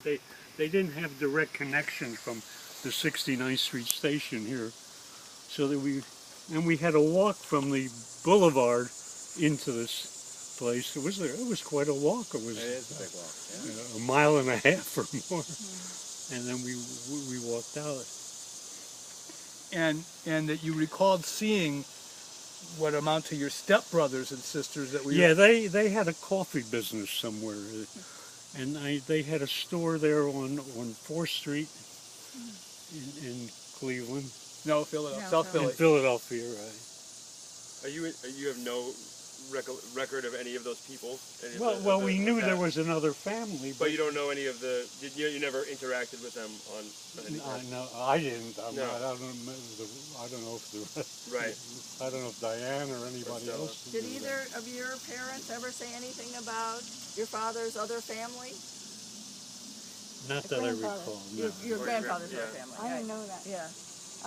They didn't have direct connection from the 69th Street station here, so that we had to walk from the boulevard into this place. It was quite a walk. It was a big walk. Yeah. a mile and a half or more, and then we walked out. And that you recalled seeing what amount to your stepbrothers and sisters that we... Yeah, they had a coffee business somewhere, and they had a store there on 4th Street in Cleveland. No, Philadelphia. No, South Philly. In Philadelphia, right. You have no record of any of those people? Well, we knew there was another family, but you don't know any of the. You never interacted with them on anything? No, I didn't. I No. don't know if the Right. I don't know if Diane or anybody else. Did either of your parents ever say anything about your father's other family? Not that I recall. No. Your Or grandfather's yeah. other family. I didn't know that. Yeah.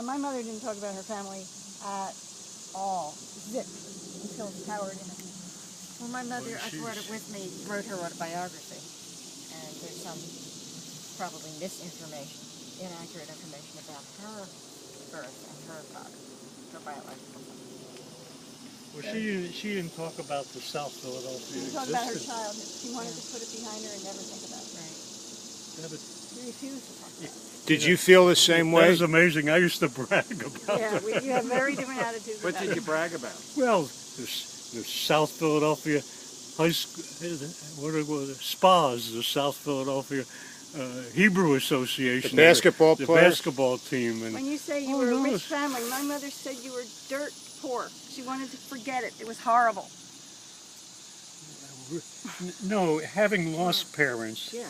My mother didn't talk about her family at all. Zip. Until Howard and Well, my mother, Well, I brought it with me, wrote her autobiography, and there's some probably misinformation, inaccurate information about her birth and her father, her biological father. Well, she didn't talk about the South Philadelphia she talked about her existence. childhood. She wanted to put it behind her and never think about it. Right. Yeah, but She refused to talk about it. Did you feel the same that way? was amazing. I used to brag about Yeah, that. you have very different attitudes What about did it. you brag about? Well, the South Philadelphia High School, what it was, SPAS, the South Philadelphia Hebrew Association. The basketball the players? basketball team. And When you say you Oh, were a no, rich it's- family, my mother said you were dirt poor. She wanted to forget it. It was horrible. no, having lost parents, Yeah.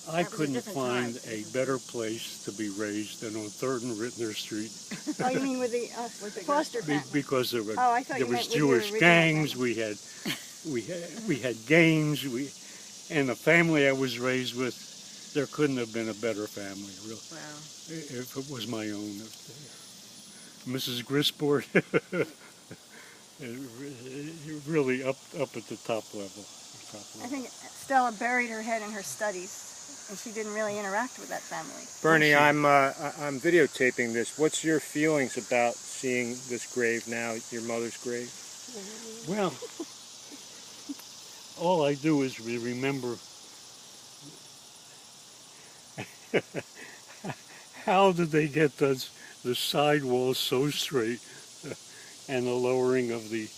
I That was a couldn't different find time. a better place to be raised than on 3rd and Rittner Street. Oh, you mean with the foster family? Because there were Oh, I thought there you was meant with your Jewish original gangs. family. We had games. And the family I was raised with, there couldn't have been a better family, really. Wow. If it was my own. Mrs. Grisport, really up at the top level. I think Stella buried her head in her studies, and she didn't really interact with that family. Bernie, I'm videotaping this. What's your feelings about seeing this grave now, your mother's grave? Well, all I do is remember how did they get the sidewalls so straight and the lowering of the...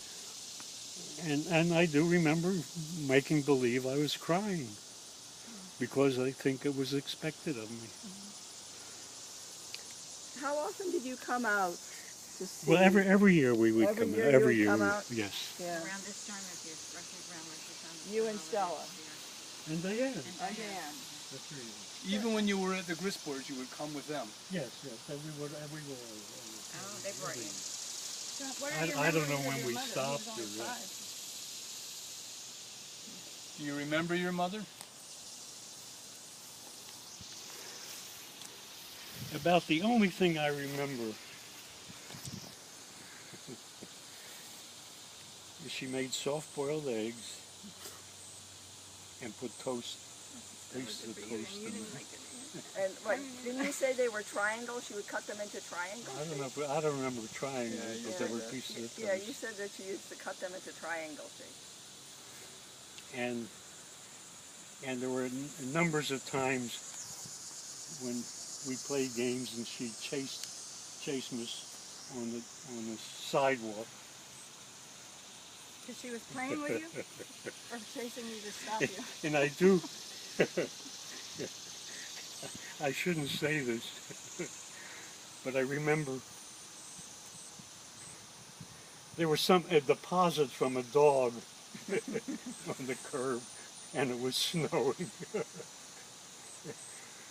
And I do remember making believe I was crying because I think it was expected of me. How often did you come out to see? Well, every year we would Every come year out. you Every would year, come out? yes. Yeah. Around this time of year, roughly around this time. You and Stella. And Diane. Again. The three of us. Even when you were at the Grisports, you would come with them. Yes, every Oh, they brought you. I don't know when we stopped or what. Do you remember your mother? About the only thing I remember is she made soft-boiled eggs and put pieces of toast in them. And what, didn't you say they were triangles? She would cut them into triangles? I don't remember trying them, but there were pieces of toast. Yeah, you said that you used to cut them into triangle shapes. And there were numbers of times when we played games and she chased us on the sidewalk. Because she was playing with you? Or chasing you to stop you? And I do, I shouldn't say this, but I remember there was a deposit from a dog on the curb, and it was snowing.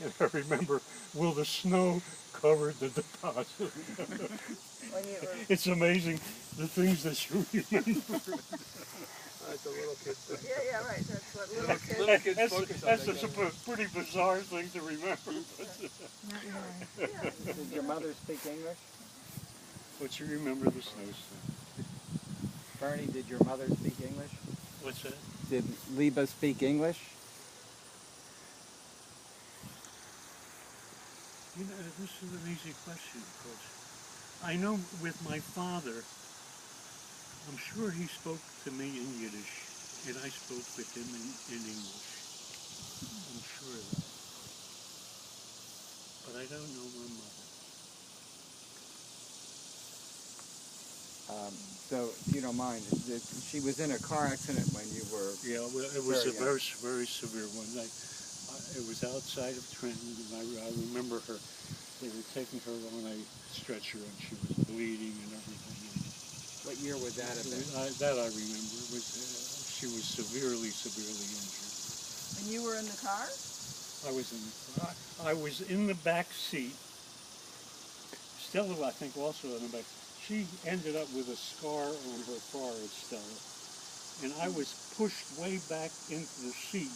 And I remember, will the snow cover the deposit? It's amazing the things that you remember. That's a little kid thing. Yeah, right. That's what little kids... Little kids focus on That's that. a pretty bizarre thing to remember. Not really. Did your mother speak English? But you remember the snowstorm. Bernie, did your mother speak English? What's that? Did Liba speak English? You know, this is an easy question because I know with my father, I'm sure he spoke to me in Yiddish, and I spoke with him in English. I'm sure of that. But I don't know my mother. So, if you don't mind, she was in a car accident when you were... Yeah, well, it was a Very very severe one. It was outside of Trenton, and I remember her. They were taking her on a stretcher, and she was bleeding and everything. What year would that have been? That I remember. It was she was severely injured. And you were in the car? I was in the car. I was in the back seat. Stella, I think, also in the back. She ended up with a scar on her forehead, Stella, and I was pushed way back into the seat